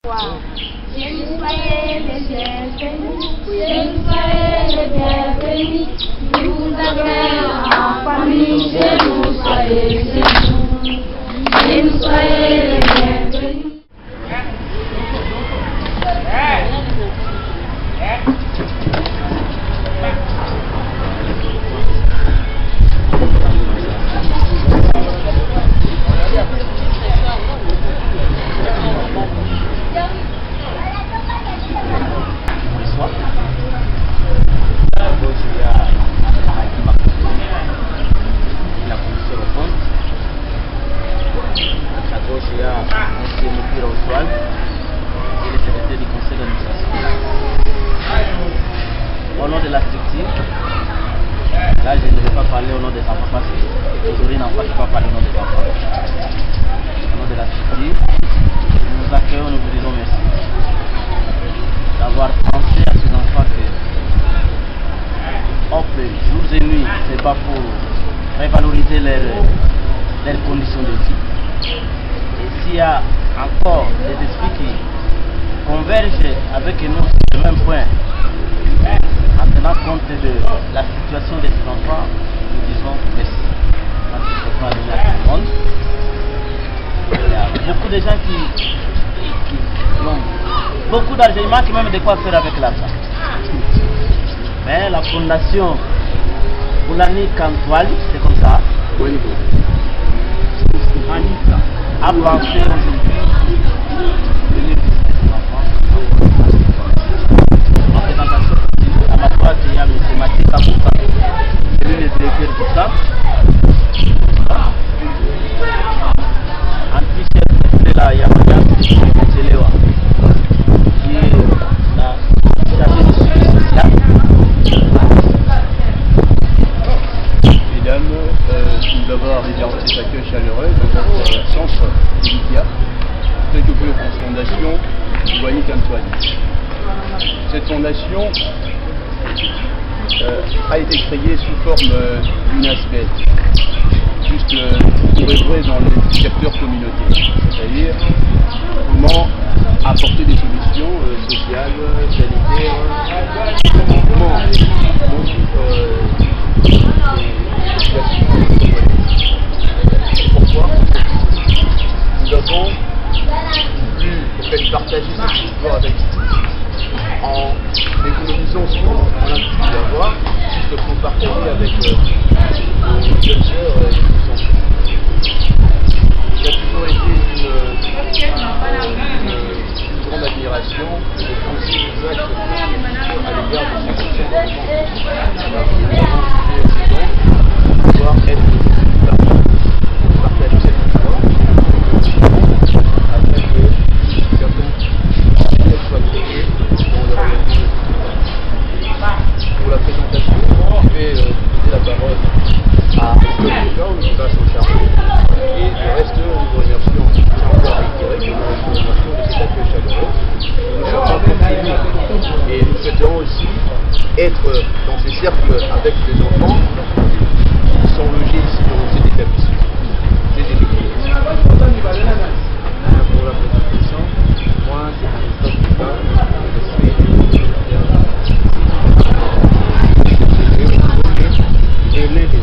Soyez les bienvenus, nous vous accueillons en famille, chez nous, soyez chez nous, et nous soyez les bienvenus. Au nom de la structure, là je ne vais pas parler au nom des enfants parce que aujourd'hui n'en parle pas parler au nom des enfants. Au nom de la structure, nous vous accueillons, nous vous disons merci d'avoir pensé à ces enfants que jours et nuits, c'est pas pour revaloriser leurs conditions de vie. Et s'il y a encore des esprits qui convergent avec nous sur le même point, en tenant compte de la situation de ces enfants, nous disons merci. Parce qu'il faut pas donner à tout le monde. Il y a beaucoup de gens qui ont beaucoup d'argent, il manque même de quoi faire avec l'argent. Mais la fondation Boulani Kantouali, c'est comme ça, a pensé aujourd'hui venir visiter ces enfants. En présentation, à ma droite, il y a M. Mathieu Kabouka, c'est lui le directeur du camp. En t-shirt, là, il y a Madame Tchéléwa, qui est la chargée du suivi social. Mesdames, tout d'abord réserver cet accueil chaleureux dans notre centre Lydia, tel que pour la fondation Boulani Kantouali. Cette fondation a été créée sous forme d'une aspect, juste pour œuvrer dans le secteur communautaire, c'est-à-dire comment apporter des solutions sociales, sanitaires, comment pourquoi nous avons voulu partager ce pouvoir avec vous en économisant ce qu'on a pu avoir, ce qu'on partageait avec nos jeunes sœurs et nos enfants. Il y a toujours été une grande admiration et de penser aux actes à l'égard de ces enfants. Pouvoir être partager cette histoire afin que certains soient créés dans leur vie. Pour la présentation, je vais donner la parole à Claude qui va s'en charger. Et le reste, nous vous remercions. J'ai encore à réitérer que nous vous remercions de cet accueil chaleureux. Nous sommes en continu et nous souhaiterons aussi être dans ces cercles avec les enfants qui sont logés ici dans cet établissement. Pour la présentation, moi c'est Marie-Claude Dupas, je suis et l'un des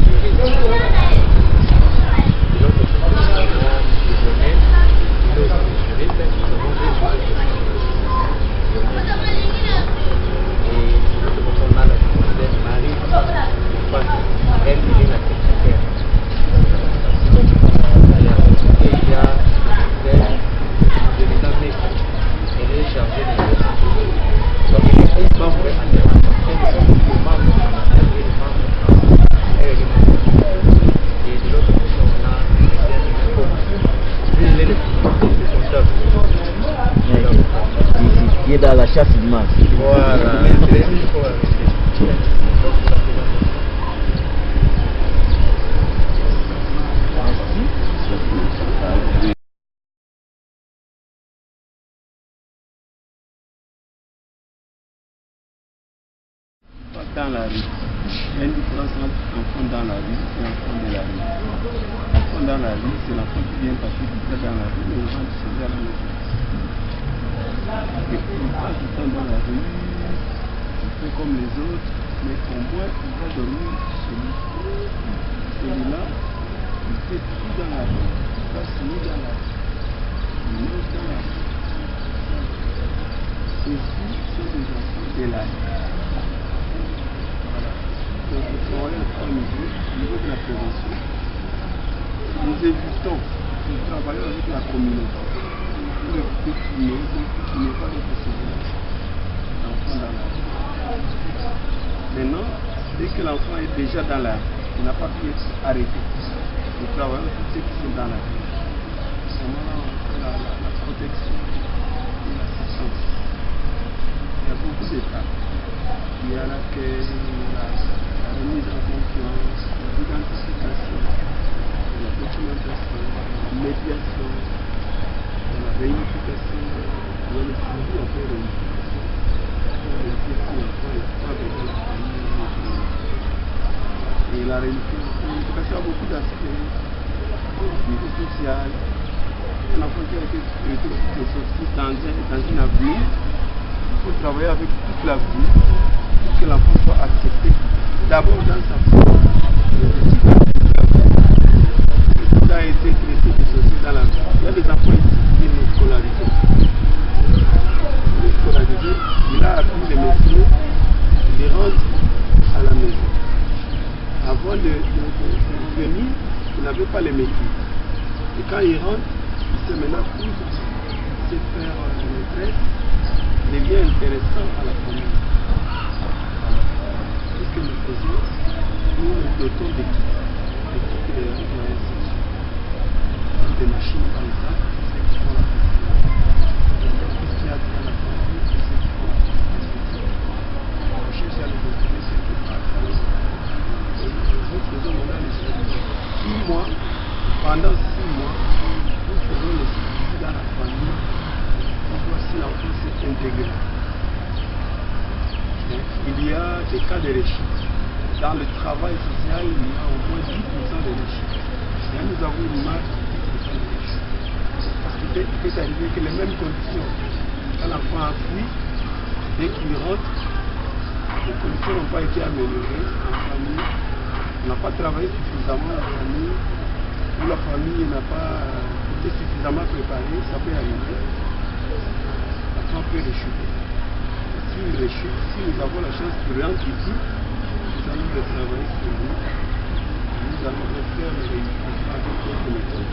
qui est dans la chasse du masque. Voilà. Dans la rue. Il y a une différence entre enfant dans la rue et enfant de la rue. Enfant dans la rue, c'est l'enfant qui vient passer du temps dans la rue et le vent qui se vient dans la rue. il passe du temps dans la rue, il fait comme les autres, mais au moins il va dormir chez lui. Celui-là, il fait tout dans la rue, il passe nuit dans la rue, il mange dans la rue. Ceux-ci sont des enfants de la rue. Voilà. Donc il faut aller au niveau de la prévention. Nous évitons de travailler avec la communauté. Pour éviter qu'il n'y ait pas de recevoir l'enfant dans la rue. Maintenant, dès que l'enfant est déjà dans la rue, il n'a pas pu être arrêté. Nous travaillons tous ceux qui sont dans la rue. Vraiment, on fait la protection et l'assistance. Il y a beaucoup d'étapes. Il y a l'accueil, la remise en confiance, l'identification, la documentation, la médiation, la réunification, il y a le suivi en fait de réunification. Et la réunification a beaucoup d'aspects, vie sociale. Un enfant qui a été sorti dans une avenue, il faut travailler avec toute la vie pour que l'enfant soit accepté. D'abord dans sa famille. Il a été traité de sortir dans la vie. Il y a des enfants qui sont scolarisés. Il a appris le métier, il rentre à la maison. Avant de venir, il n'avait pas le métier. Et quand il rentre, il sait maintenant où il sait faire une maîtresse, il devient intéressant à la famille. C'est ce que nous faisons, nous dotons d'équipes de la réception. Des machines par exemple, c'est ce qui font la qu'est-ce qu'il y a dans la famille, c'est ce qu'il faut. On cherche à les retrouver, c'est ce qui passe. Nous faisons maintenant les suivis. 6 mois, pendant 6 mois, nous faisons les suivis dans la famille pour voir si l'enfant s'est intégré. Il y a des cas de réussite. Dans le travail social, il y a au moins 10% de réussite. Et nous avons une marge de 10% de réussite. Parce qu'il peut arriver que les mêmes conditions, quand l'enfant a fui, dès qu'il rentre, les conditions n'ont pas été améliorées en famille. On n'a pas travaillé suffisamment la famille, ou la famille n'a pas été suffisamment préparée, ça peut arriver. L'enfant peut réchuter. Si il réchute, si nous avons la chance de rentrer ici, nous allons le travailler sur nous. Nous allons refaire les réunifications avec d'autres méthodes.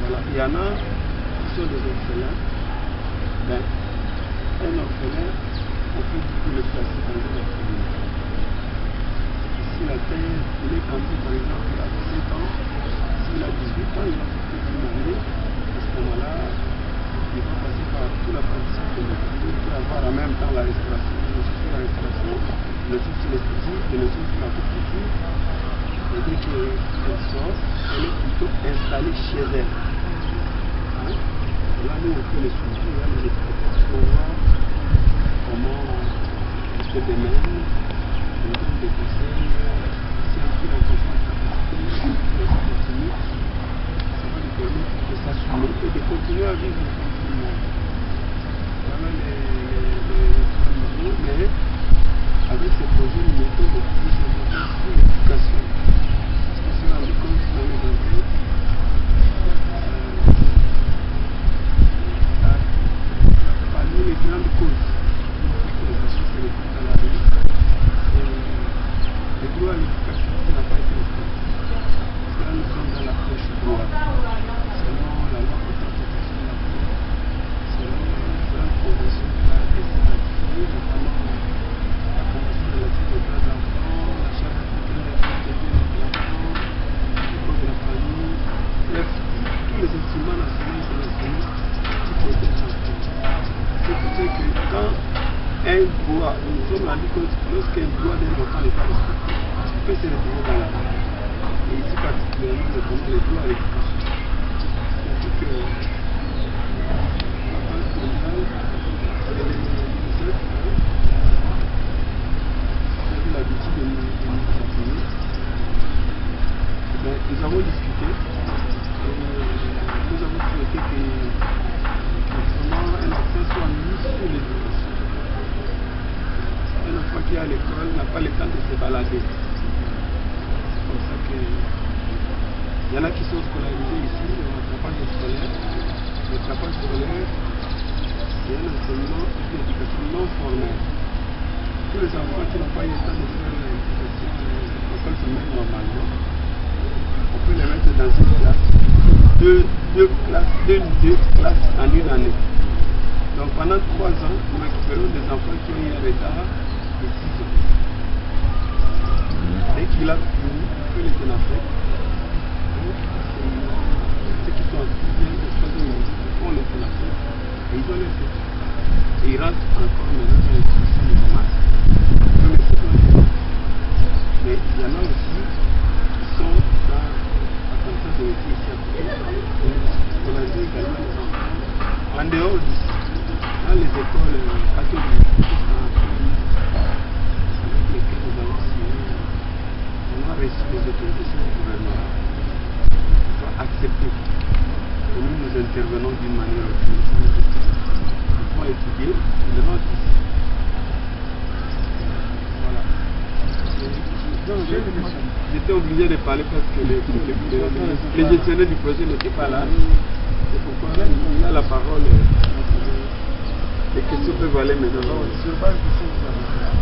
Voilà. Il y en a qui sont des orphelins. Ben, un orphelin, on peut du coup le placer dans un orphelinat. S'il est candidat par exemple, il a 17 ans, s'il a 18 ans, il va faire une année. À ce moment-là, il va passer par tout l'apprentissage de l'école. Il peut avoir en même temps la restauration, les notions sur la restauration, les notions sur l'esthétique, les notions sur la culture. Et dès qu'elle sort, elle est plutôt installée chez elle. Hein? Et là, nous, on fait le suivi, on les explications, on voit comment on fait des mêmes, on donne des conseils, si un peu l'enfant de capacité, si on continue, ça va lui permettre de s'assumer et de continuer à vivre comme tout le monde. Voilà les nouveaux, mais avec ce projet, nous mettons le plus important sur l'éducation. Parce qu'on s'est rendu compte dans les enquêtes, parmi les grandes causes que les enfants se retrouvent dans la rue, le droit à l'éducation qui n'a pas été respecté. Parce que là, nous sommes dans l'approche du droit. Selon la loi portant protection de l'enfant, selon les différentes conventions qui ont été ratifiées, notamment la convention relative aux droits de l'enfant, la charte africaine des droits de l'enfant, le code de la famille, bref, tous les instruments nationaux et internationaux qui protègent l'enfant. C'est pour ça que quand un droit, nous nous sommes rendus compte que lorsqu'un droit d'un enfant n'est pas respecté, il peut se retrouver dans la rue. Et ici particulièrement, le droit à l'éducation. C'est que la Banque mondiale, c'est les UNICEF, qui ont l'habitude de nous appuyer. Nous avons discuté et nous avons souhaité que vraiment un accent soit mis sur qui est à l'école n'a pas le temps de se balader. C'est comme ça que il y en a qui sont scolarisés ici, le rattrapage scolaire. Le rattrapage scolaire, c'est un enseignement, une éducation non formelle. Tous les enfants qui n'ont pas eu le temps de faire l'éducation à l'école primaire normalement, on peut les mettre dans une classe, deux classes en une année. Donc pendant 3 ans, nous récupérons des enfants qui ont eu un retard de 6 ans. Dès qu'il a fini, il peut les tenir. Ceux qui sont en 6e, 3e, ils font les tenir et ils ont les faire. Et ils rentrent encore maintenant dans l'institution de maths. Mais il y en a aussi qui sont dans la fonction de métier ici à côté. On a dit également les enfants en dehors d'ici, dans les écoles catholiques, avec lesquelles nous avons signé, on a reçu les autorisations du gouvernement qui sont acceptées. Et nous intervenons d'une manière ou d'une autre. Ils vont étudier, ils rentrent ici. J'étais obligé de parler parce que les gestionnaires du projet n'étaient pas là. C'est pourquoi il a la parole. Les questions peuvent aller maintenant. Sur base de ce que vous avez fait,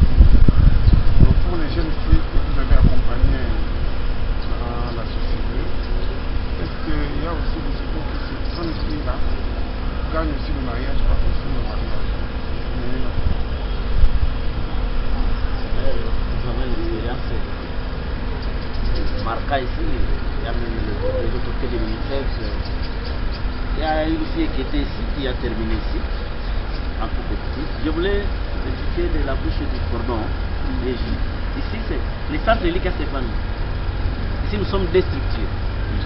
donc pour les jeunes filles que vous avez accompagnées dans la société, est-ce qu'il y a aussi des secours qui sont les filles-là gagnent aussi le mariage, pas aussi le mariage? Marca ici, il y a même les autorités de l'UNICEF. Il y a une fille qui était ici, qui a terminé ici, en tout petit. Je voulais expliquer de la bouche du cordon. Ici, c'est les centres de l'ICA, c'est pas nous. Ici, nous sommes des structures.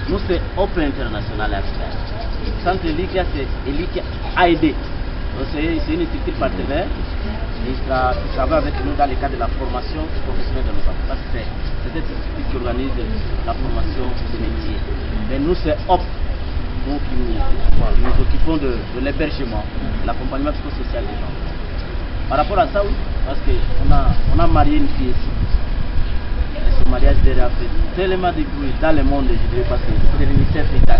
Nous, c'est Open International Affaires. Le centre de l'ICA, c'est l'ICA AID. C'est une structure partenaire qui travaille avec nous dans le cadre de la formation professionnelle de nos enfants. C'est cette structure qui organise la formation des métiers. Mais nous, c'est OP, nous qui nous occupons de l'hébergement, de l'accompagnement psychosocial des gens. Par rapport à ça, oui, parce qu'on a marié une fille ici. Et ce mariage déjà fait tellement de bruit dans le monde, je dirais, parce que c'est l'UNICEF qui a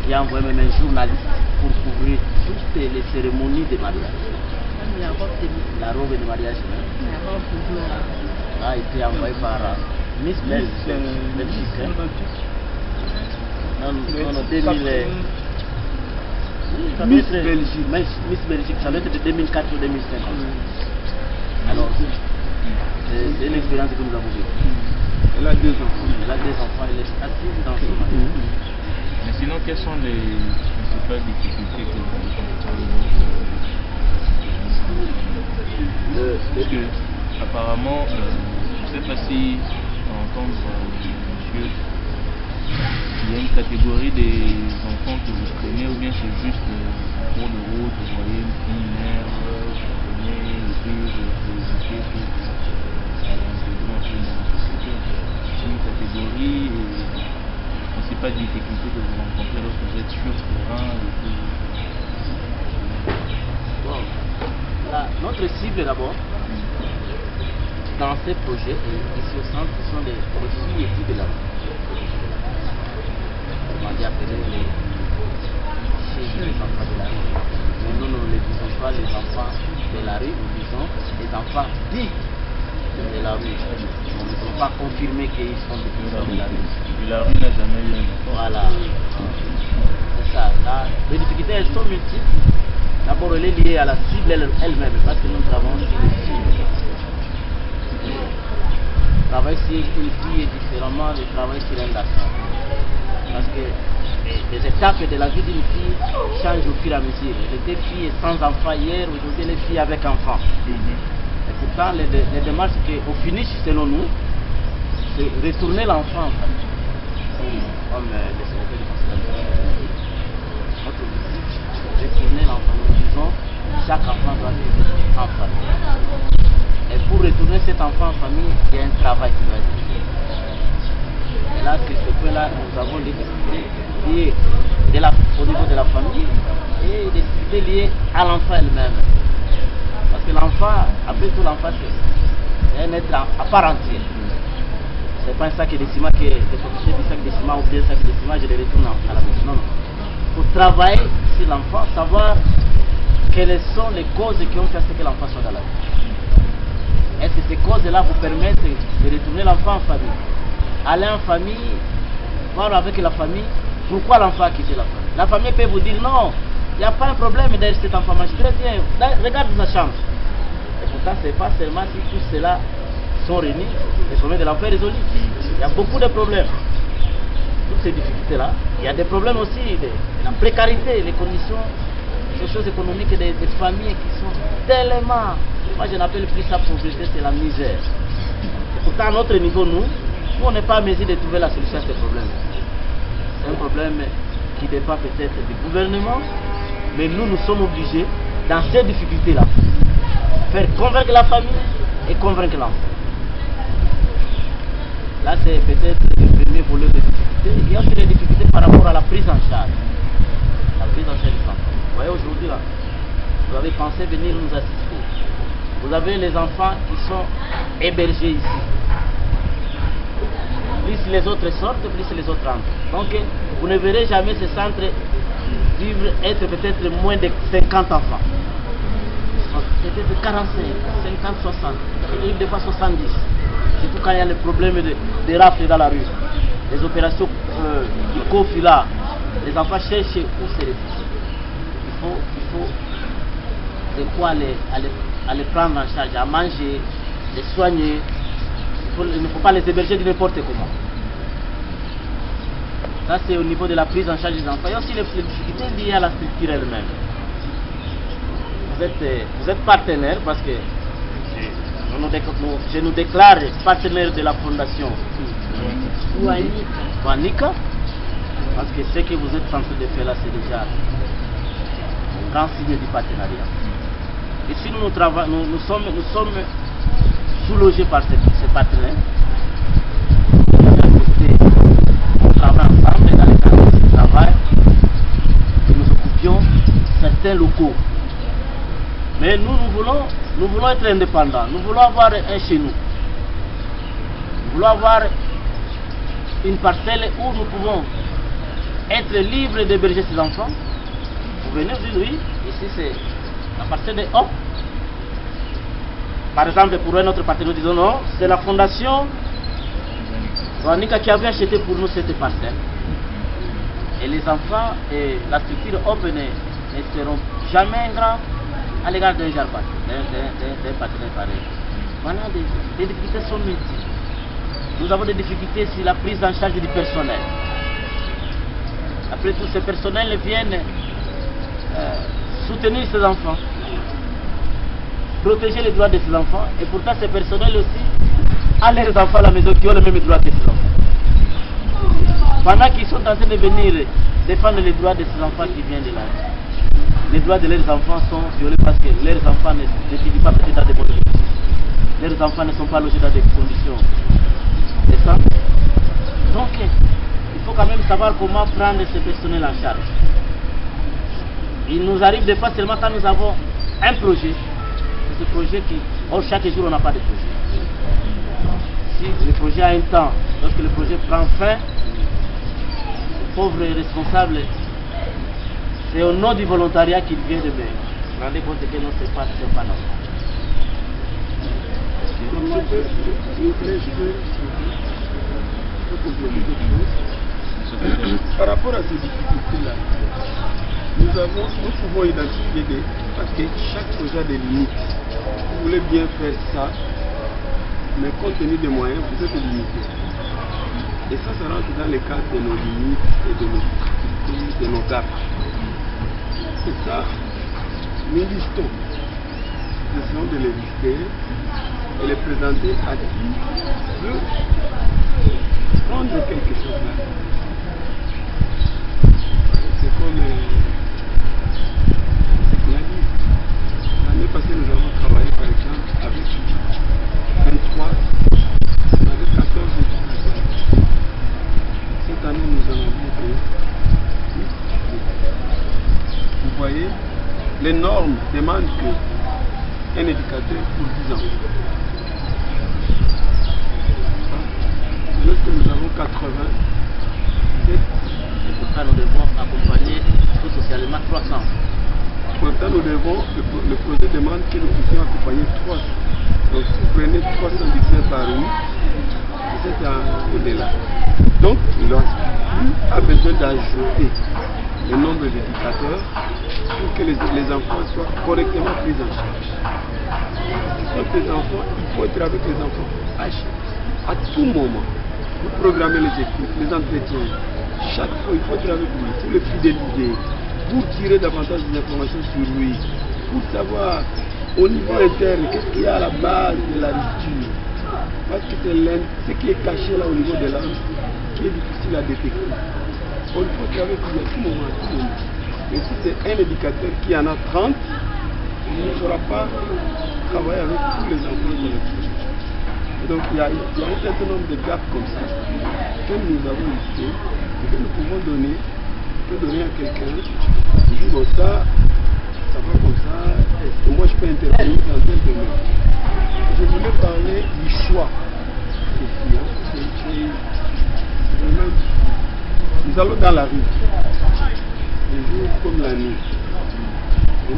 il a envoyé même un journaliste pour couvrir toutes les cérémonies de mariage. La robe de mariage a été envoyée par Miss Belgique. Miss Belgique, ça doit être de 2004 ou 2005. Alors, c'est une expérience que nous avons vécue. Elle a 2 enfants. Elle a 2 enfants, elle est assise dans ce mariage. Mais sinon, quelles sont les principales difficultés que vous avez rencontrées? Parce que, apparemment, je ne sais pas si on entend monsieur, il y a une catégorie des enfants que vous prenez, ou bien c'est juste en cours de route, vous voyez une mère, vous prenez, et puis vous éduquez pour intégrer un peu dans la société. C'est une catégorie. C'est pas de difficulté que vous rencontrez lorsque vous êtes sur le terrain et puis... Bon. Notre cible d'abord, dans ces projets, ici au centre, ce sont les filles et filles de la rue. On va dire appeler les enfants de la rue. Mais nous ne les disons pas les enfants de la rue, nous disons les enfants dits de la rue. On ne peut pas confirmer qu'ils sont des enfants de la rue. La rue n'a jamais eu un enfant. Voilà. C'est ça. Les difficultés, elles sont multiples. D'abord, elle est liée à la cible elle-même, parce que nous travaillons sur les filles. Travailler sur une fille est différemment de travailler sur un garçon. Parce que les étapes de la vie d'une fille changent au fur et à mesure. Elle était fille sans enfant hier, aujourd'hui elle est fille avec enfant. Et pourtant, les démarches qu'au finish, selon nous, c'est retourner l'enfant en famille. Comme les secrétaires du conseil d'administration. Notre objectif, c'est retourner l'enfant. Nous disons, chaque enfant doit vivre en famille. Et pour retourner cet enfant en famille, il y a un travail qui doit être fait. Et là, sur ce point-là, nous avons des difficultés liées au niveau de la famille et des difficultés liées à l'enfant elle-même. Parce que l'enfant, après tout, l'enfant, c'est un être à part entière. C'est pas un sac de ciment que les professeurs du sac de ciment ou bien un sac de ciment, je les retourne à la maison. Non, non. Il faut travailler sur l'enfant, savoir quelles sont les causes qui ont fait ce que l'enfant soit dans la vie. Est-ce que ces causes-là vous permettent de retourner l'enfant en famille? Aller en famille, voir avec la famille, pourquoi l'enfant a quitté la famille? La famille peut vous dire non, il n'y a pas un problème derrière cet enfant, mange très bien, regarde sa chambre. Et pourtant, ce n'est pas seulement si tout cela sont réunis, les problèmes de l'enfant est résolu. Il y a beaucoup de problèmes. Toutes ces difficultés-là, il y a des problèmes aussi de la précarité, les conditions, les choses économiques des familles qui sont tellement, moi je n'appelle plus ça pauvreté, c'est la misère. Et pourtant à notre niveau, nous on n'est pas à mesure de trouver la solution à ces problèmes. C'est un problème qui dépend peut-être du gouvernement, mais nous sommes obligés, dans ces difficultés-là, faire convaincre la famille et convaincre l'enfant. Là, c'est peut-être le premier volet de difficultés. Il y a aussi des difficultés par rapport à la prise en charge. La prise en charge des enfants. Vous voyez, aujourd'hui, là, vous avez pensé venir nous assister. Vous avez les enfants qui sont hébergés ici. Plus les autres sortent, plus les autres entrent. Donc, vous ne verrez jamais ce centre vivre, être peut-être moins de 50 enfants. Peut-être 45, 50, 60, peut-être des fois 70. Surtout quand il y a le problème de rafles dans la rue. Les opérations du coffre là, les enfants cherchent où se réfugier. Il faut de quoi aller prendre en charge, à manger, les soigner. Il ne faut pas les héberger de n'importe comment. Ça c'est au niveau de la prise en charge des enfants. Il y a aussi les difficultés liées à la structure elle-même. Vous êtes partenaire parce que je nous déclare partenaire de la fondation Wanika, parce que ce que vous êtes en train de faire là, c'est déjà un grand signe du partenariat. Ici, nous sommes soulagés par ces partenaires. On travaille ensemble dans les cadres de travail, nous occupions certains locaux. Mais nous voulons être indépendants, nous voulons avoir un chez nous. Nous voulons avoir une parcelle où nous pouvons être libres d'héberger ces enfants. Vous venez vous dire oui, ici c'est la parcelle de Hop. Par exemple, pour un autre partenaire, nous disons non, c'est la fondation Wanika qui avait acheté pour nous cette parcelle. Et les enfants et la structure Hop ne seront jamais ingrats à l'égard d'un partenaire pareil. Maintenant, les difficultés sont multiples. Nous avons des difficultés sur la prise en charge du personnel. Après tout, ces personnels viennent soutenir ces enfants, protéger les droits de ces enfants, et pourtant ces personnels aussi ont leurs enfants à la maison qui ont le même droit que ces enfants. Pendant qu'ils sont en train de venir défendre les droits de ces enfants qui viennent de là, les droits de leurs enfants sont violés parce que leurs enfants ne vivent pas peut-être dans des bonnes conditions. Leurs enfants ne sont pas logés dans des conditions. C'est ça? Donc, il faut quand même savoir comment prendre ce personnel en charge. Il nous arrive des fois seulement quand nous avons un projet. C'est ce projet qui, chaque jour on n'a pas de projet. Si le projet a un temps, lorsque le projet prend fin, le pauvre responsable, c'est au nom du volontariat qu'il vient de me. Vous vous rendez compte que non, c'est pas normal. Donc je peux compléter quelque chose. Par rapport à ces difficultés-là, nous pouvons identifier parce que chaque projet a des limites. Vous voulez bien faire ça, mais compte tenu des moyens, vous êtes limité. Et ça rentre dans le cadre de nos limites et de nos difficultés, de nos gaps. Et ça, nous listons. Nous essayons de les lister et les présenter à qui veut prendre quelque chose là. C'est comme ce qu'on a dit. L'année passée, nous avons travaillé par exemple avec 23, avec 14 étudiants. Cette année, nous allons dire 8. Vous voyez, les normes demandent que un éducateur pour 10 ans. Lorsque nous avons 80, Et pour ça, nous devons accompagner tout socialement 300. pourtant nous devons, le projet demande que nous puissions accompagner 300. Donc si vous prenez 300 lycéens par an, c'est au-delà. Donc l'institut a besoin d'ajouter le nombre d'éducateurs pour que les enfants soient correctement pris en charge. Parce que les enfants, il faut être avec les enfants à tout moment. Vous programmez les équipes, les entretiens. Chaque fois, il faut être avec lui, pour le fidéliser, pour tirer davantage d'informations sur lui, pour savoir au niveau interne qu'est-ce qu'il y a à la base de la rupture. Parce que c'est ce qui est caché là au niveau de l'âme qui est difficile à détecter. Il faut travailler à tout moment, à tout moment. Mais si c'est un éducateur qui en a 30, il ne saura pas travailler avec tous les enfants de l'école. Donc il y a un certain nombre de gaps comme ça que nous avons listés et que nous pouvons donner, à quelqu'un. Je dis bon ça va comme ça, est-ce que moi je peux intervenir dans tel domaine. Je voulais parler du choix des filles. Nous allons dans la rue, le jour comme la nuit. Et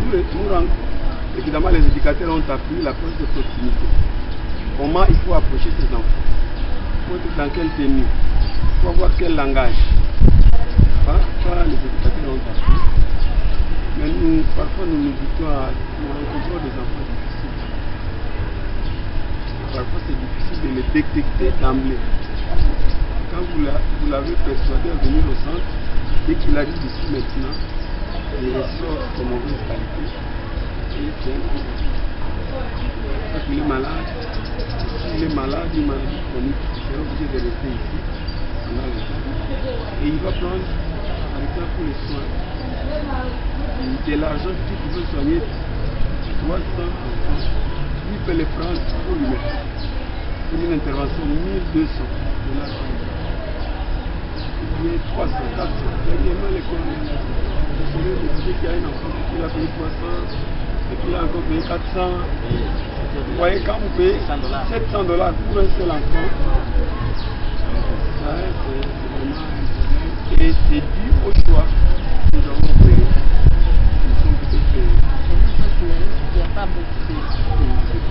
évidemment les éducateurs ont appris l'approche de proximité. Comment il faut approcher ses enfants. Il faut être dans quelle tenue. Il faut avoir quel langage. Ça, les éducateurs ont appris. Mais nous, parfois, nous rencontrons des enfants difficiles. Parfois, c'est difficile de les détecter d'emblée. Quand vous l'avez persuadé à venir au centre, dès qu'il arrive ici maintenant, il ressort de mauvaise qualité. Et c'est un peu. Quand il est malade, s'il est malade, une maladie chronique, il sera obligé de rester ici pendant le temps. Et il va prendre, par exemple, pour les soins, de l'argent qu'il pouvait soigner 300 enfants. Lui peut les prendre pour lui mettre. Pour une intervention 1200 de l'argent. Il y a 300, 400. Dernièrement, l'école, vous savez, vous disiez qu'il y a un enfant qui a payé 300. Et puis il a encore payé 400. Vous voyez, quand vous payez 700 $, pour un seul enfant, ça c'est vraiment un problème. Et c'est dû au choix que nous avons fait. Nous sommes peut-être. Il n'y a pas beaucoup de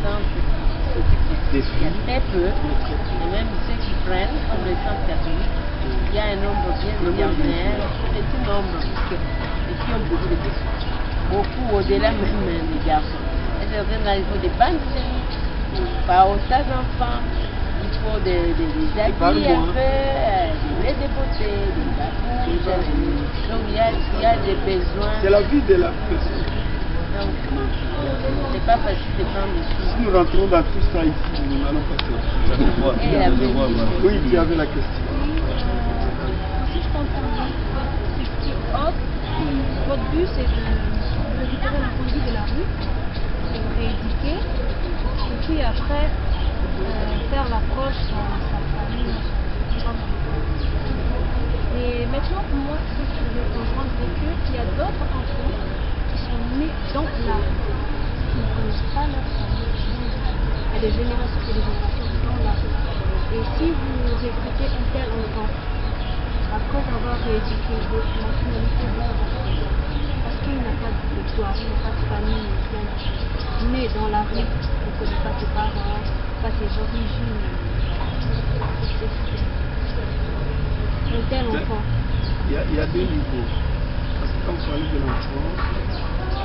centres qui s'occupent. Il y a très peu. Et même ceux qui prennent, comme les centres catholiques, il y a un nombre bien déterminé, un petit nombre, et qui ont beaucoup de questions. Beaucoup au-delà même des garçons. Et certains, il faut des banques pas aux tas d'enfants, il faut des habits un peu, des laits de beauté, des babouches. Donc il y a des besoins. C'est la vie de la personne. Donc c'est pas facile de prendre des choses. Si nous rentrons dans tout ça ici, nous n'allons pas sortir. Oui, tu avais la question. Si je comprends bien, c'est votre but c'est de récupérer l'enfant de la rue, de le rééduquer, et puis après faire l'approche dans sa famille. Et maintenant, moi, ce que je veux comprendre, c'est qu'il y a d'autres enfants qui sont nés dans la rue, qui ne connaissent pas leur famille. Il y a des générations dans la rue. Et si vous recrutez un tel enfant, après avoir rééduqué votre nationalité parce qu'il n'a pas de toit, il n'a pas de famille, il est né dans la rue, il ne connaît pas ses parents, pas ses origines. Un tel enfant. Il y a deux niveaux. Parce que quand vous parlez de l'enfant,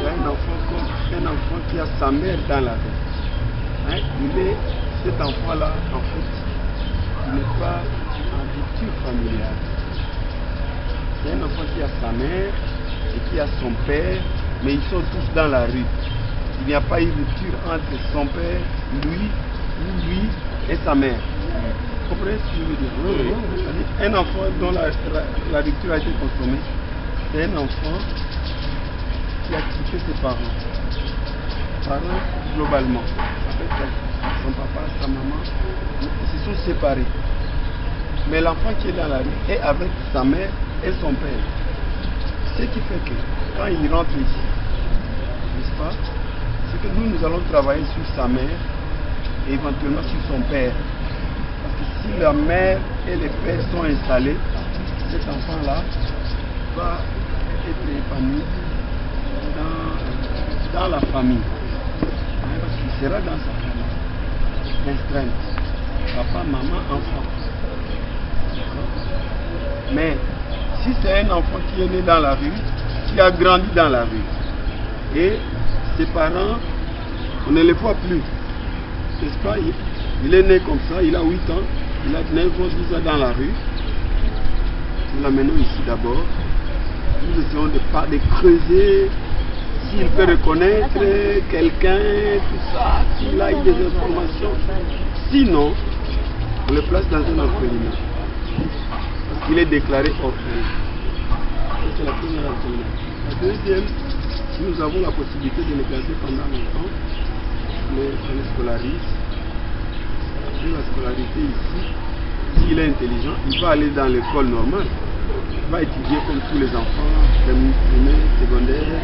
il y a un enfant qui a sa mère dans la rue. Cet enfant-là, en fait, il n'est pas en rupture familiale. C'est un enfant qui a sa mère et qui a son père, mais ils sont tous dans la rue. Il n'y a pas eu rupture entre son père, lui et sa mère. Vous comprenez ce que je veux dire? Oui. Un enfant dont la rupture a été consommée, c'est un enfant qui a quitté ses parents. Parents globalement. Avec son papa, sa maman, ils se sont séparés. Mais l'enfant qui est dans la rue est avec sa mère et son père. Ce qui fait que quand il rentre ici, n'est-ce pas, c'est que nous allons travailler sur sa mère et éventuellement sur son père. Parce que si la mère et les pères sont installés, cet enfant-là va être épanoui dans la famille. Parce qu'il sera dans sa famille. Restreinte. Papa, maman, enfant. Mais si c'est un enfant qui est né dans la rue, qui a grandi dans la rue, et ses parents, on ne les voit plus, n'est-ce pas? Il est né comme ça, il a 8 ans, il a 9 ans, 10 ans dans la rue. Nous l'amenons ici d'abord. Nous essayons de creuser s'il peut reconnaître quelqu'un, tout ça, s'il a eu des informations. Sinon, on le place dans un orphelinat. Parce qu'il est déclaré orphelin. C'est la première orphelinat. La deuxième, nous avons la possibilité de le garder pendant longtemps. On le scolarise. Après la scolarité ici, s'il est intelligent, il va aller dans l'école normale. Il va étudier comme tous les enfants, primaire, secondaire.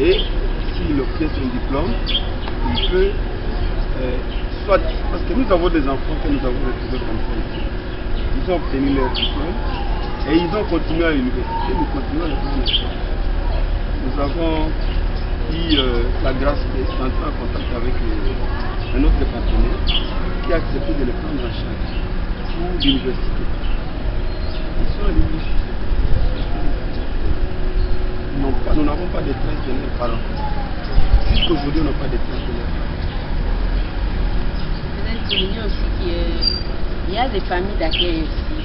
Et s'il obtient son diplôme, il peut soit, parce que nous avons des enfants que nous avons retrouvés comme ça ici. Ils ont obtenu leur diplôme et ils ont continué à l'université. Nous continuons à l'université. Nous avons eu la grâce d'entrer en contact avec un autre partenaire qui a accepté de les prendre en charge pour l'université. Ils sont à l'université. Nous n'avons pas de traces de leurs parents. Jusqu'aujourd'hui, on n'a pas de traces de leurs parents. Vous avez souligné aussi qu'il y a des familles d'accueil aussi.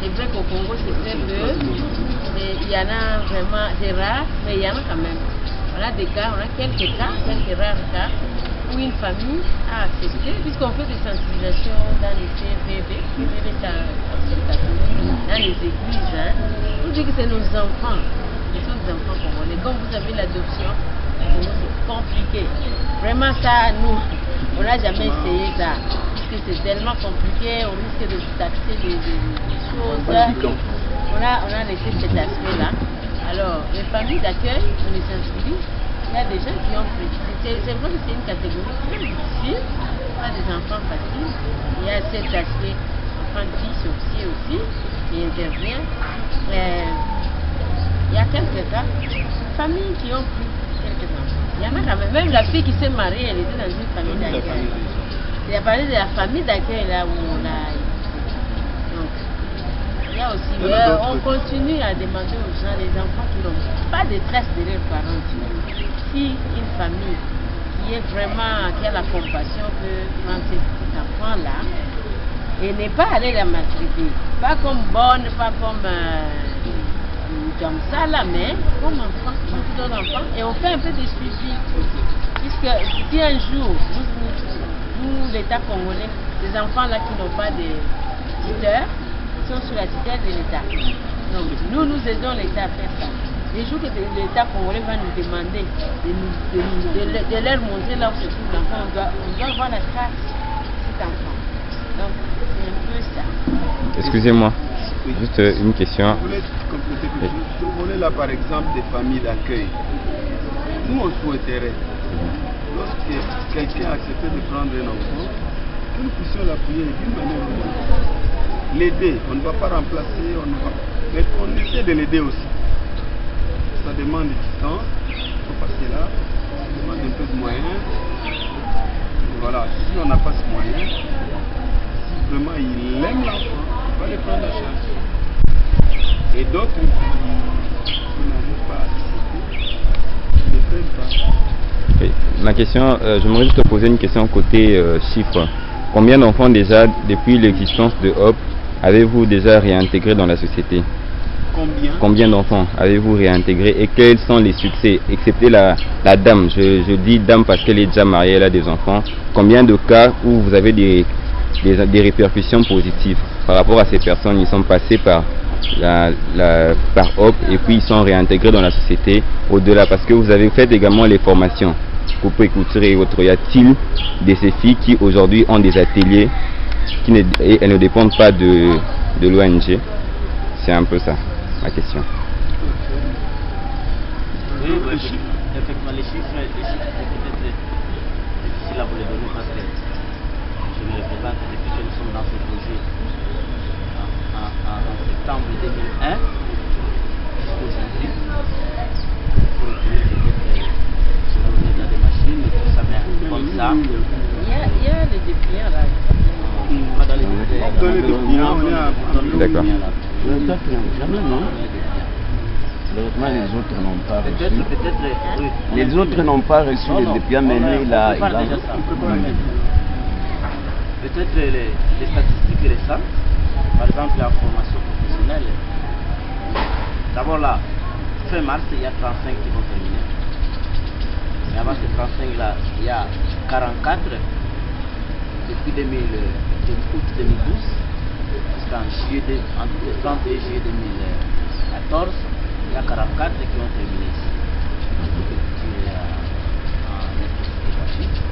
C'est vrai qu'au Congo, c'est très peu. Il y en a vraiment, c'est rare, mais il y en a quand même. On a des cas, on a quelques rares cas, où une famille a accepté, puisqu'on fait des sensibilisations dans les CVV, dans les églises. Hein. On dit que c'est nos enfants. Ce sont des enfants congolais. Comme vous avez l'adoption, c'est compliqué. Vraiment ça, nous, on n'a jamais essayé ça. Parce que c'est tellement compliqué, on risque de taxer des choses. On a laissé cet aspect-là. Alors, les familles d'accueil, on les sensibilise. Il y a des gens qui ont pris. C'est vrai que c'est une catégorie très difficile. Pas des enfants faciles. Il y a cet aspect enfant qui sorcier aussi, qui intervient. Il y a quelques cas, familles qui ont pris quelques enfants. Il y en a quand même la fille qui s'est mariée, elle était dans une famille d'accueil. Il a parlé de la famille d'accueil là où on a. Donc, il y a aussi, on continue à demander aux gens, les enfants qui n'ont pas de traces de leurs parents. Si une famille qui est vraiment, qui a la compassion de prendre ces petits enfants-là, et n'est pas aller la maltraiter, pas comme bonne, pas comme ça là, mais comme enfant, tout un enfant, et on fait un peu de suivi. Puisque si un jour, nous l'État congolais, ces enfants-là qui n'ont pas de tuteur, sont sous la tutelle de l'État. Donc nous aidons l'État à faire ça. Les jours que l'État congolais va nous demander de leur montrer là où se trouve l'enfant, on doit voir la trace de cet enfant. Donc c'est un peu ça. Excusez-moi. Juste une question. Je voulais compléter quelque chose. Je voulais là par exemple des familles d'accueil. Nous on souhaiterait, lorsque quelqu'un a accepté de prendre un enfant, que nous puissions l'appuyer d'une manière ou d'une autre. L'aider, on ne va pas remplacer, mais on essaie de l'aider aussi. Ça demande du temps, il faut passer là, ça demande un peu de moyens. Et voilà, si on n'a pas ce moyen, si vraiment il aime l'enfant, on va le prendre en charge. Et d'autres qui n'arrivent pas à accepter, ne le prennent pas. Oui. Ma question, j'aimerais juste te poser une question côté chiffres. Combien d'enfants déjà, depuis l'existence de HOP, avez-vous déjà réintégré dans la société? Combien d'enfants avez-vous réintégré et quels sont les succès, excepté la dame, je dis dame parce qu'elle est déjà mariée, elle a des enfants. Combien de cas où vous avez des répercussions positives par rapport à ces personnes? Ils sont passés par par HOP et puis ils sont réintégrés dans la société au-delà, parce que vous avez fait également les formations coupe couture et autres. Y a-t-il de ces filles qui aujourd'hui ont des ateliers et elles ne dépendent pas de l'ONG? C'est un peu ça ma question. Oui, effectivement, les chiffres c'est peut-être difficile à vous les donner parce que je me représente depuis que nous sommes dans ce projet en septembre 2001 jusqu'aujourd'hui. Pour retrouver peut-être sur le de des machines, tout ça, mais comme ça. Il y a des dépliants là. Pas dans les dépliants, on est à D'accord. Jamais, non? Heureusement, les autres n'ont pas reçu. Peut-être, oui. Les autres n'ont pas reçu les dépliants, mais lui, il a. Peut-être les statistiques récentes, par exemple la formation professionnelle. D'abord là, fin mars, il y a 35 qui vont terminer. Mais avant ces 35 là, il y a 44 depuis août 2012 jusqu'en juillet, entre le 30 et juillet 2014, il y a 44 qui ont terminé ici. En esthétique,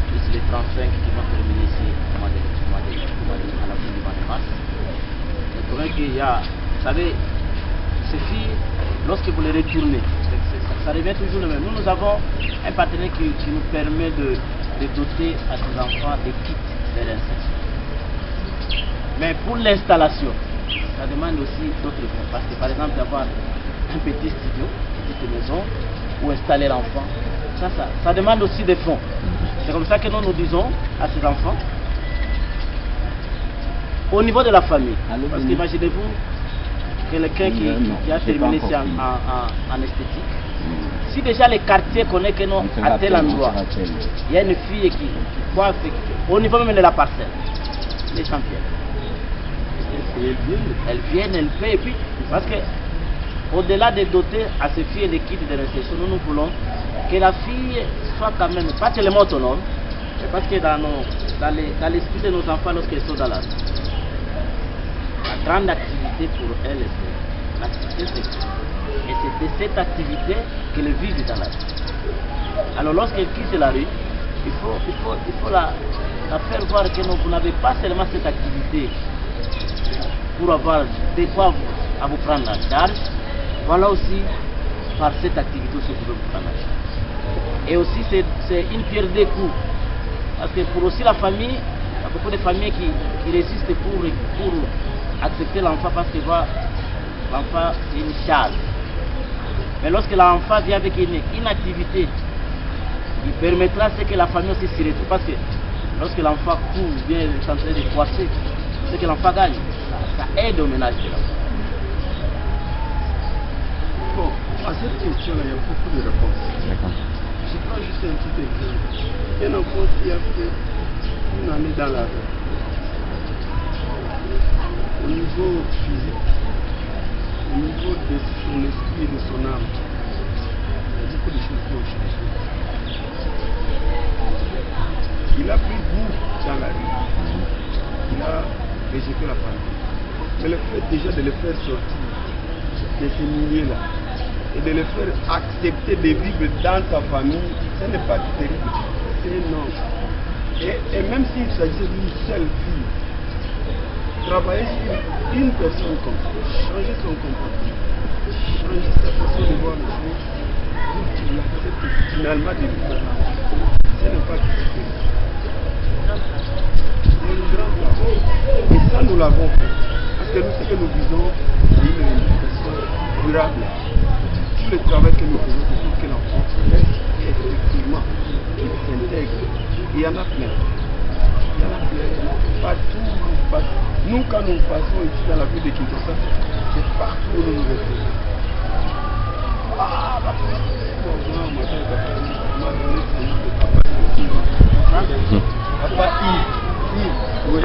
plus les 35 qui vont terminer ici à la fin du mois de mars. Le problème qu'il y a, vous savez, ces filles, lorsque vous les retournez, ça revient toujours le même. Nous avons un partenaire qui nous permet de doter à ces enfants des kits de réinsertion. Mais pour l'installation, ça demande aussi d'autres fonds. Parce que par exemple, d'avoir un petit studio, une petite maison, où installer l'enfant, ça demande aussi des fonds. C'est comme ça que nous disons à ces enfants, au niveau de la famille, parce qu'imaginez-vous, quelqu'un qui a terminé ici en esthétique, si déjà les quartiers connaissent que non, à tel endroit, il y a une fille qui coiffe, au niveau même de la parcelle, les championnes. Elles viennent, elles paient, et puis, parce que au-delà de doter à ces filles des kits de réinsertion, nous voulons que la fille soit quand même, pas tellement autonome, mais parce que dans l'esprit de nos enfants, lorsqu'elles sont dans la grande activité pour elles, c'est l'activité sexuelle. Et c'est de cette activité qu'elles vivent dans la rue. Alors lorsqu'elles quittent la rue, il faut la faire voir que non, vous n'avez pas seulement cette activité pour avoir des quoi à vous prendre en charge, voilà aussi par cette activité aussi vous pouvez vous prendre en charge. Et aussi c'est une pierre deux coups. Parce que pour aussi la famille, il y a beaucoup de familles qui résistent pour accepter l'enfant parce que l'enfant c'est une charge. Mais lorsque l'enfant vient avec une activité qui permettra que la famille aussi s'y retrouve, parce que lorsque l'enfant court, vient en train de poisser, c'est que l'enfant gagne. Ça aide au ménage de l'enfant. Bon, à cette question-là, il y a beaucoup de réponses. Je prends juste un petit exemple. Un enfant qui a fait une année dans la rue, au niveau physique, au niveau de son esprit et de son âme, il y a beaucoup de choses qui ont changé. Il a pris goût dans la rue. Il a rejeté la famille. Mais le fait déjà de le faire sortir de ces milieux-là et de le faire accepter de vivre dans sa famille, ce n'est pas terrible, c'est énorme. Et même s'il s'agissait d'une seule fille, travailler sur une personne comme ça, changer son comportement, changer sa façon de voir les choses, pour qu'il accepte finalement de vivre dans la famille, ce n'est pas difficile. C'est un grand travail. Et ça, nous l'avons fait. Parce que nous, ce que nous visons, c'est une éducation durable. Tout le travail que nous faisons, c'est pour que l'enfant reste effectivement, qu'il s'intègre. Il y en a plein. Il y en a plein. Partout où nous passons. Nous, quand nous passons ici dans la ville de Kinshasa, c'est partout où nous nous retrouvons. Ah, papa. Bon, moi, on m'appelle papa. On m'a donné ce nom de papa. Papa Yves. Oui.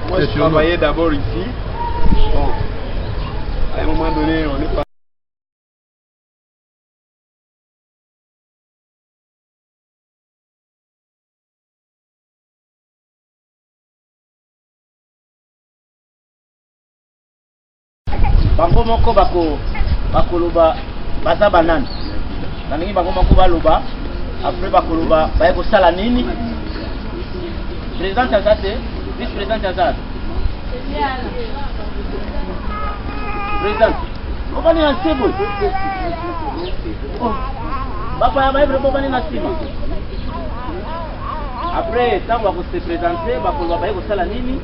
Moi, je travaillais d'abord ici. Bon. À un moment donné, on est pas. Bango moko bakoloba baza banani. Naningi bango moko baloba après bakoloba baye kosala nini. Président Azate, vice-président Azate. Président, on va aller en Sebo. Oh. bapaya bayebre po bani na nsima. Après ntango bakose présenter bakoloba baye kosala nini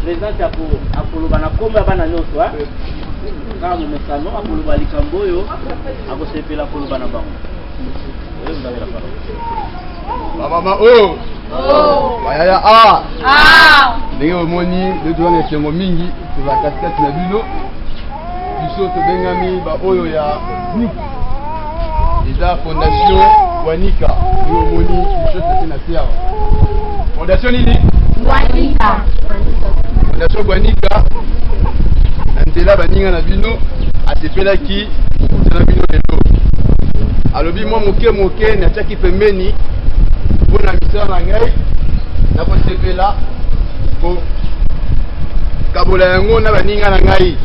présidente akoloba na kombo ya bana nyonso kaka momesano akoloba likambo oyo akosepela koloba na bango. Bamama oyo bayaya ndenge omoni tozala na esengo mingi tozala katikati na bino biso tobengami baoyo ya groupe eza fondation Wanika ndenge omoni biso tete na se awa fondation nini fondation Wanika na nzela baninga na bino asepelaki mokute na bino lelo alobi mwa moke natiaki pembeni mpona misala na ngai nakosepela kokabola yango na baninga na ngai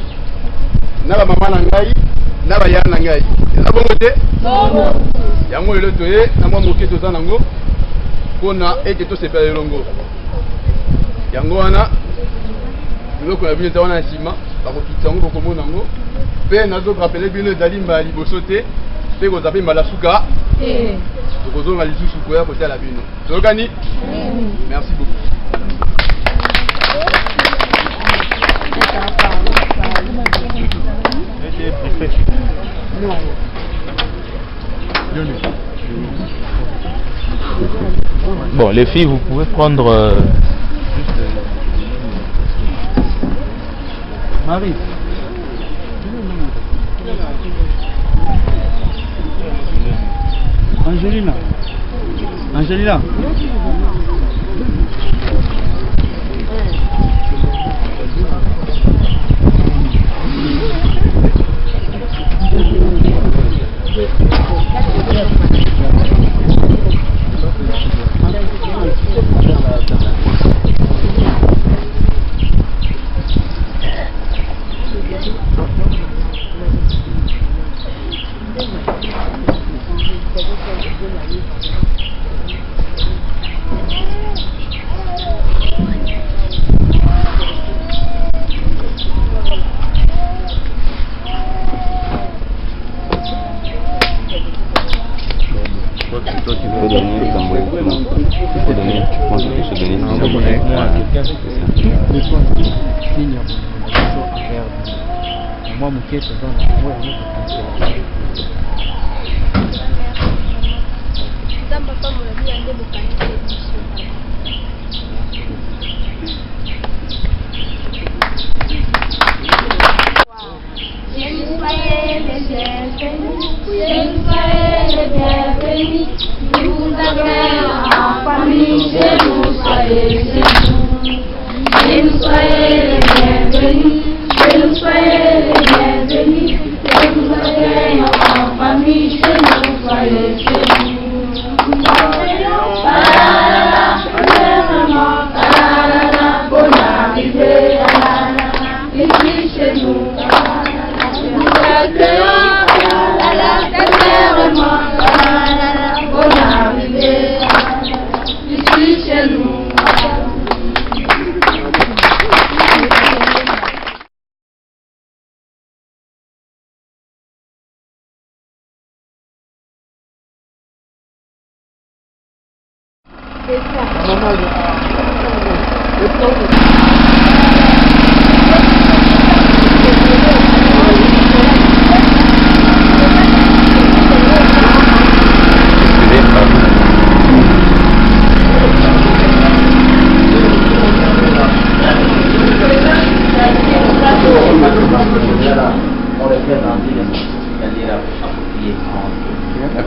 na bamama na ngai na bayana na ngai eza bongo te yango lelo toye na mwa moke toza nango mpona ete tosepela elongo yango wana biloko na bino eza wana na nsima bakokitisa yango bokomona yango mpe nazokrapele bino ezali mbala liboso te mpe kozala mpe mbala suka tokozonga lisusu koya kotala bino toyokani merci beaucoup. Bon, les filles, vous pouvez prendre Marie. Angelina.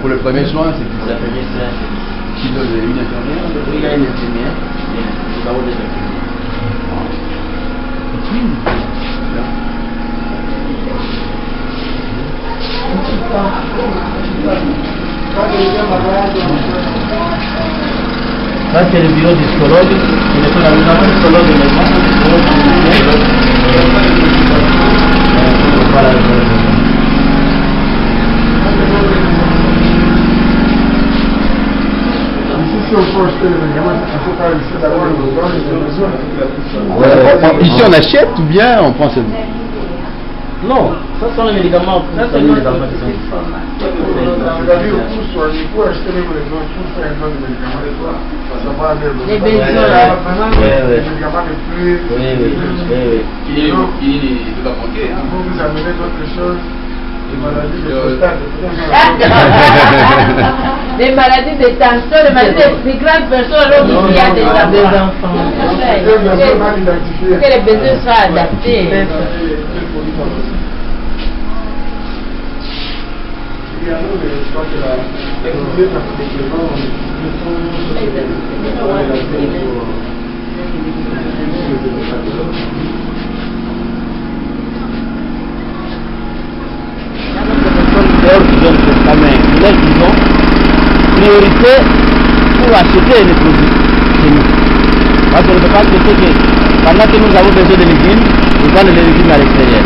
Pour le premier soin, c'est Pour le premier soin, c'est une infirmière. oui, il y a une infirmière. Il y a des infirmières. Ça, c'est le bureau du psychologue. Nous avons un psychologue également. Voilà. Ici on achète ou bien on prend seulement? Non, ça sont les médicaments pour soigner les enfants qui sont C'est-à-dire pour soigner, pour acheter les médicaments, pour faire un nom de médicaments, ça va aller. Les besoins. Les médicaments les plus. Il ne peut pas manquer. Pour vous amener d'autres choses, les maladies de prostate. Les maladies de tension, les maladies de grandes personnes, alors qu'il y a des enfants. Que les besoins soient adaptés. Qui viennent se calmer, les disons, priorité pour acheter les produits chez nous. Parce qu'on ne peut pas accepter que pendant que nous avons besoin de légumes, nous vendons les légumes à l'extérieur.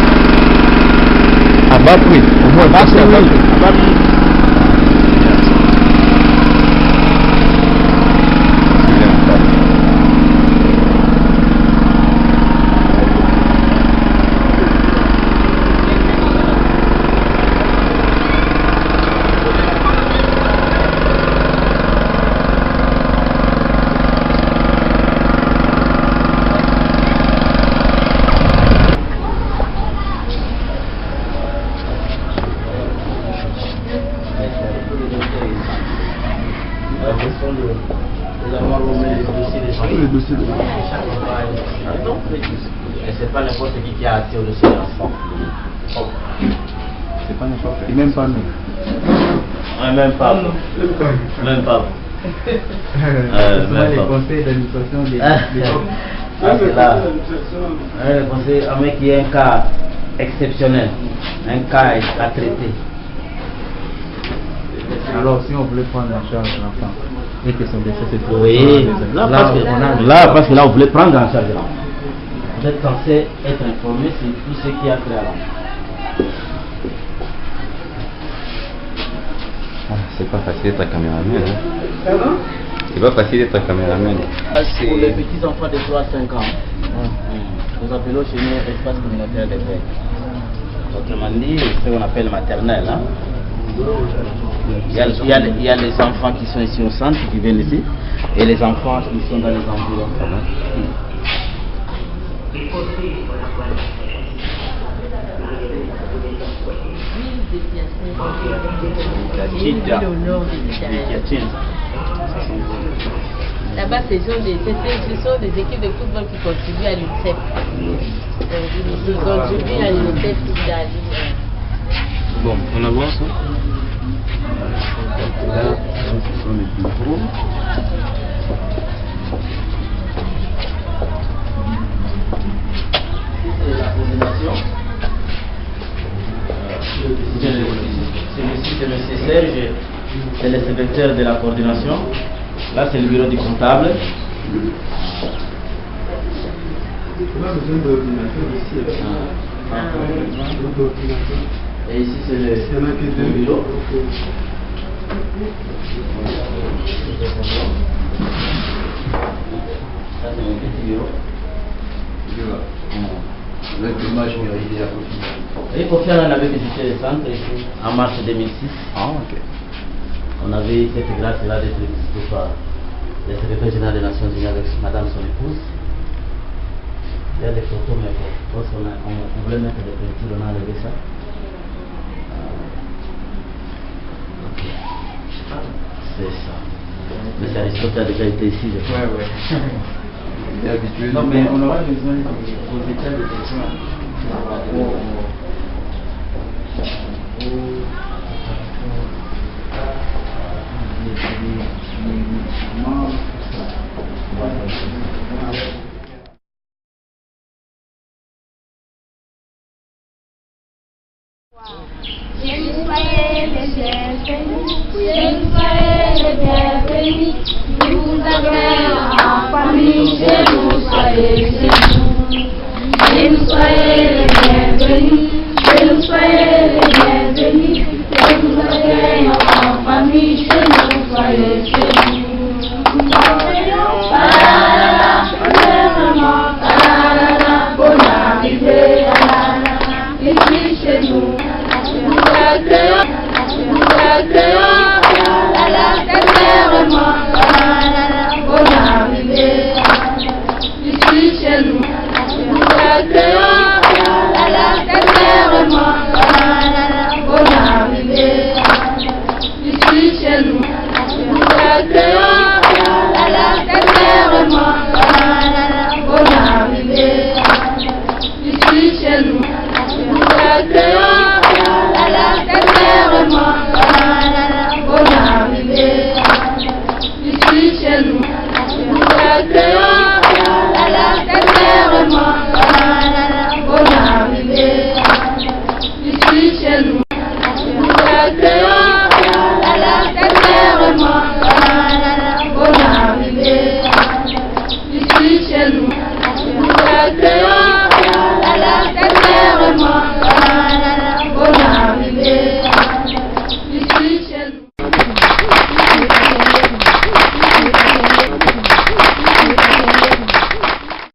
À bas prix, au moins à bas prix. C'est pas n'importe qui a accès au dossier de l'enfant. C'est pas n'importe qui, même pas nous. Même pas vous. Même pas vous. Les conseils d'administration des c'est là. Le conseil, un mec qui est un cas exceptionnel, un cas à traiter. Alors, si on voulait prendre en charge l'enfant et que son décès se trouve, oui, là, parce que là, vous voulez prendre en charge l'enfant. Vous êtes censé être informé sur tout ce qui a trait à l'enfant. C'est pas facile d'être caméraman. Hein? C'est pas facile d'être caméraman. Pour les petits enfants de 3 à 5 ans, nous appelons chez nous espace communautaire des pères. Autrement dit, c'est ce qu'on appelle maternelle. Hein? Il y a les enfants qui sont ici au centre, qui viennent ici, et les enfants qui sont dans les environs. Là-bas, ce sont des équipes de football qui contribuent à l'UNICEF. Ils contribuent à l'UNICEF. Bon, on avance. Là, ce sont les bureaux. La coordination. Celui-ci, c'est M. Serge, c'est le secrétaire de la coordination. Là, c'est le bureau du comptable. Et ici, c'est le bureau. Ça, c'est mon petit bureau. Et Kofi Annan avait visité le centre ici en mars 2006. Ah, ok. On avait eu cette grâce-là d'être visité par le secrétaire général des Nations Unies avec madame son épouse. Il y a des photos, mais on voulait mettre des peintures, on a enlevé ça. Okay. C'est ça. Mais c'est Aristote a déjà été ici, je crois. Ouais. Non, mais on aura besoin aux états de besoin par rapport Soyez les bienvenus, nous vous accueillons en famille chez nous, soyez chez nous. Et nous soyez les bienvenus, et nous soyez les bienvenus, et nous accueillons en famille chez nous, soyez chez nous.